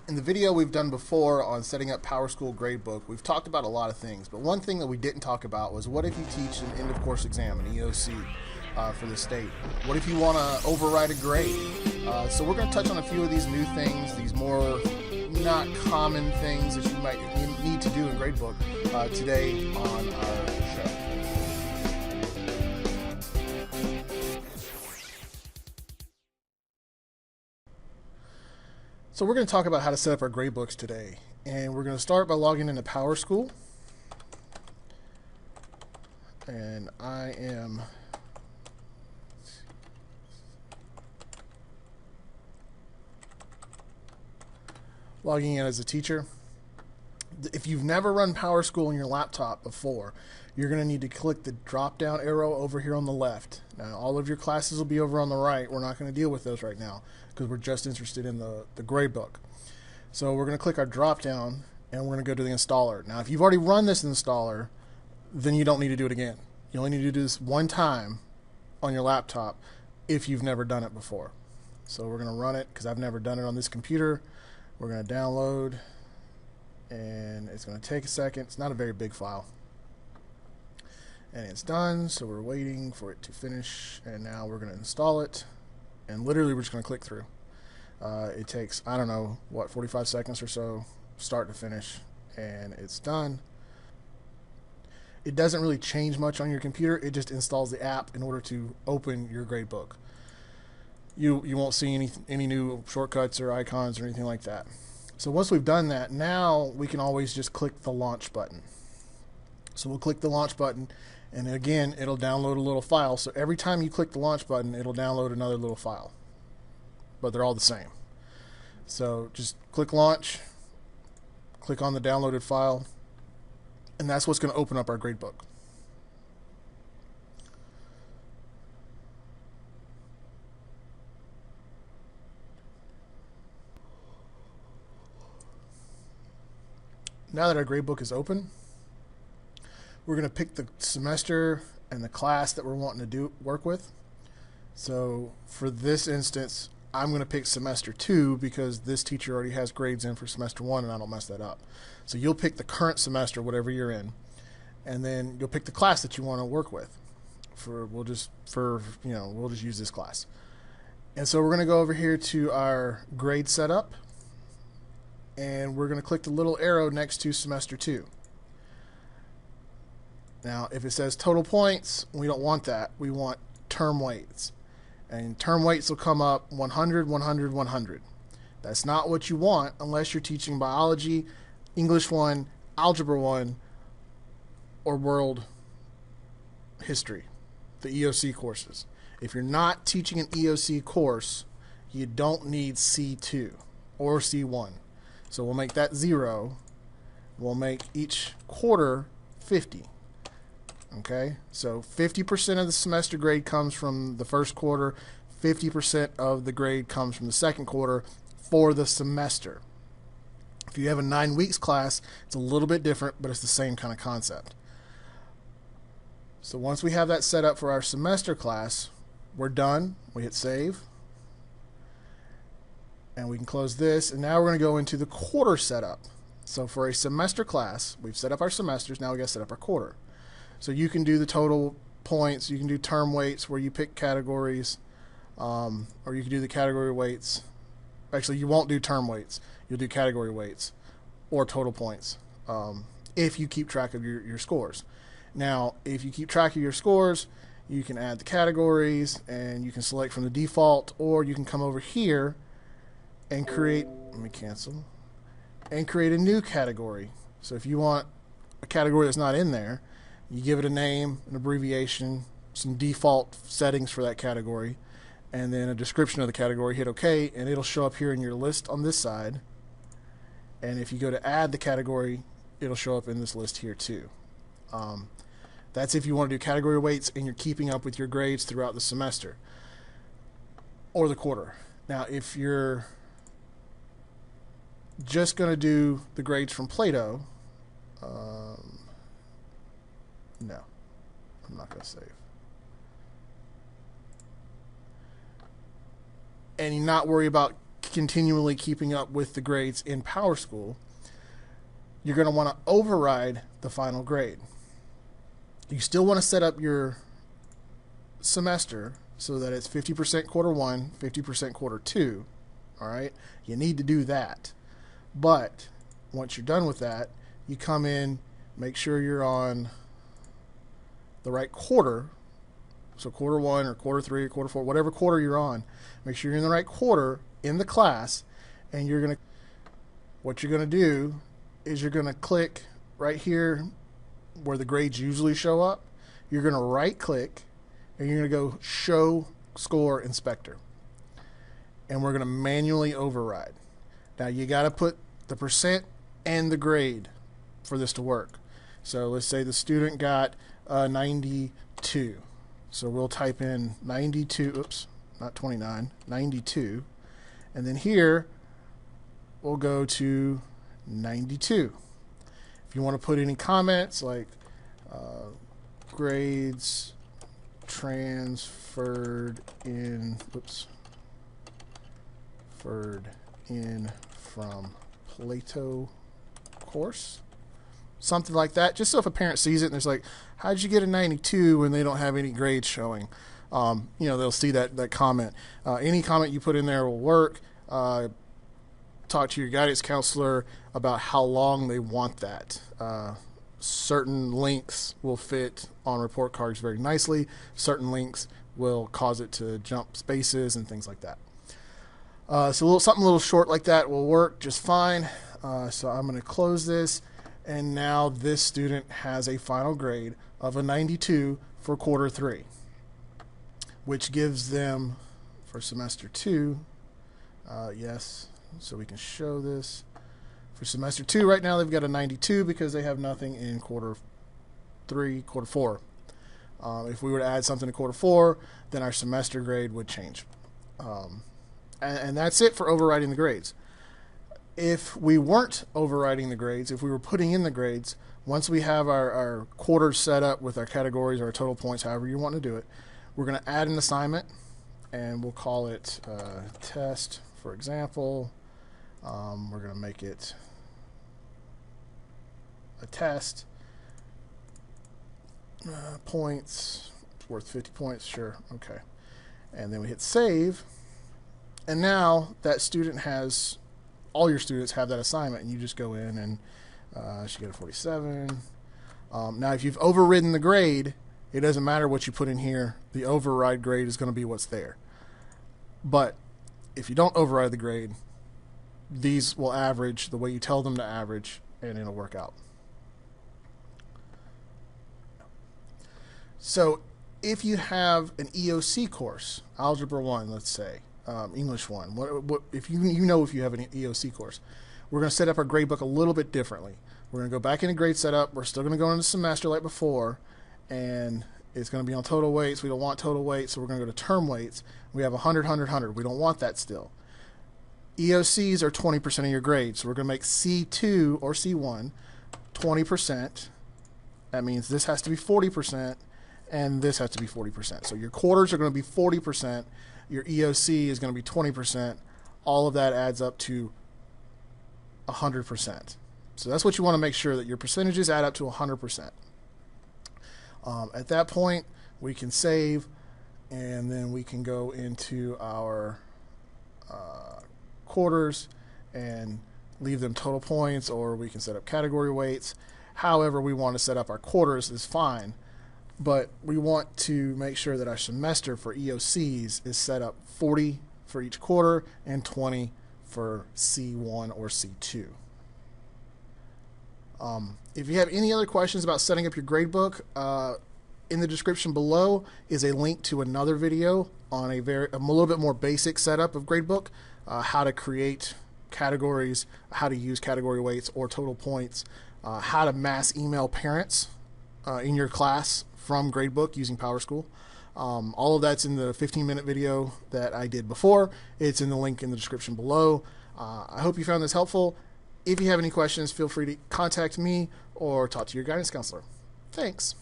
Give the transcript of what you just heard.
In the video we've done before on setting up PowerSchool gradebook, we've talked about a lot of things, but one thing that we didn't talk about was what if you teach an end of course exam, an EOC, for the state? What if you want to override a grade? So we're going to touch on a few of these new things, these more not common things that you might need to do in gradebook today on our show. So we're going to talk about how to set up our gradebooks today, and we're going to start by logging into PowerSchool. And I am logging in as a teacher. If you've never run PowerSchool on your laptop before, you're going to need to click the drop down arrow over here on the left. Now all of your classes will be over on the right. We're not going to deal with those right now because we're just interested in the gradebook. So we're going to click our drop down and we're going to go to the installer. Now if you've already run this installer, then you don't need to do it again. You only need to do this one time on your laptop if you've never done it before. So we're going to run it because I've never done it on this computer. We're going to download, and it's going to take a second. It's not a very big file. And it's done, so we're waiting for it to finish, and now we're going to install it, and literally we're just going to click through. It takes, I don't know, what, 45 seconds or so, start to finish, and it's done. It doesn't really change much on your computer. It just installs the app in order to open your gradebook. You won't see any new shortcuts or icons or anything like that. So once we've done that, now we can always just click the launch button. So we'll click the launch button, and again it'll download a little file. So every time you click the launch button, it'll download another little file, but they're all the same. So just click launch, click on the downloaded file, and that's what's going to open up our gradebook. Now that our gradebook is open, we're going to pick the semester and the class that we're wanting to work with. So for this instance, I'm going to pick semester 2 because this teacher already has grades in for semester 1 and I don't mess that up. So you'll pick the current semester, whatever you're in, and then you'll pick the class that you want to work with. We'll just use this class. And so we're going to go over here to our grade setup, and we're going to click the little arrow next to semester 2. Now if it says total points, we don't want that. We want term weights. And term weights will come up 100, 100, 100. That's not what you want unless you're teaching biology, English 1, Algebra 1, or world history, the EOC courses. If you're not teaching an EOC course, you don't need C2 or C1. So we'll make that 0. We'll make each quarter 50. Okay, so 50% of the semester grade comes from the first quarter, 50% of the grade comes from the second quarter for the semester. If you have a 9 weeks class, it's a little bit different, but it's the same kind of concept. So once we have that set up for our semester class, we're done. We hit save. And we can close this, and now we're going to go into the quarter setup. So for a semester class, we've set up our semesters, now we got to set up our quarter. So you can do the total points, you can do term weights where you pick categories, or you can do the category weights. Actually, you won't do term weights, you'll do category weights or total points if you keep track of your scores. Now, if you keep track of your scores, you can add the categories, and you can select from the default, or you can come over here and create, let me cancel, and create a new category. So if you want a category that's not in there, you give it a name, an abbreviation, some default settings for that category, and then a description of the category, hit OK, and it'll show up here in your list on this side. And if you go to add the category, it'll show up in this list here too. That's if you want to do category weights and you're keeping up with your grades throughout the semester or the quarter. Now if you're just going to do the grades from Plato, no, I'm not going to save. And you not worry about continually keeping up with the grades in PowerSchool, you're going to want to override the final grade. You still want to set up your semester so that it's 50% quarter one, 50% quarter two. All right, you need to do that. But once you're done with that, you come in, make sure you're on the right quarter. So quarter one or quarter three or quarter four, whatever quarter you're on, make sure you're in the right quarter in the class. And what you're going to do is you're going to click right here where the grades usually show up. You're going to right click and you're going to go show score inspector. And we're going to manually override. Now you got to put the percent and the grade for this to work. So let's say the student got 92. So we'll type in 92, oops, not 29, 92. And then here we'll go to 92. If you want to put any comments like grades transferred in, from Plato course, something like that, just so if a parent sees it and there's like, how'd you get a 92 when they don't have any grades showing? They'll see that comment. Any comment you put in there will work. Talk to your guidance counselor about how long they want that. Certain links will fit on report cards very nicely. Certain links will cause it to jump spaces and things like that. So something a little short like that will work just fine. So I'm going to close this, and now this student has a final grade of a 92 for quarter three, which gives them for semester two, yes, so we can show this. For semester two right now they've got a 92 because they have nothing in quarter three, quarter four. If we were to add something to quarter four, then our semester grade would change. And that's it for overriding the grades. If we weren't overriding the grades, if we were putting in the grades, once we have our quarters set up with our categories or our total points, however you want to do it, we're going to add an assignment, and we'll call it test, for example. We're going to make it a test. Points, worth 50 points, sure, okay. And then we hit save. And now that student has, all your students have that assignment, and you just go in and she got a 47. Now if you've overridden the grade, it doesn't matter what you put in here. The override grade is going to be what's there. But if you don't override the grade, these will average the way you tell them to average, and it'll work out. So if you have an EOC course, Algebra 1, let's say, English 1, if you know if you have an EOC course, we're going to set up our grade book a little bit differently. We're going to go back into grade setup. We're still going to go into semester like before, and it's going to be on total weights. We don't want total weights, so we're going to go to term weights. We have 100, 100, 100. We don't want that still. EOCs are 20% of your grade, so we're going to make C2 or C1 20%. That means this has to be 40%, and this has to be 40%. So your quarters are going to be 40%. Your EOC is going to be 20%. All of that adds up to 100%. So that's what you want to make sure, that your percentages add up to 100%. At that point, we can save, and then we can go into our quarters and leave them total points, or we can set up category weights. However we want to set up our quarters is fine, but we want to make sure that our semester for EOCs is set up 40 for each quarter and 20 for C1 or C2. If you have any other questions about setting up your gradebook, in the description below is a link to another video on a little bit more basic setup of gradebook, how to create categories, how to use category weights or total points, how to mass email parents in your class from gradebook using PowerSchool. All of that's in the 15-minute video that I did before. It's in the link in the description below. I hope you found this helpful. If you have any questions, feel free to contact me or talk to your guidance counselor. Thanks.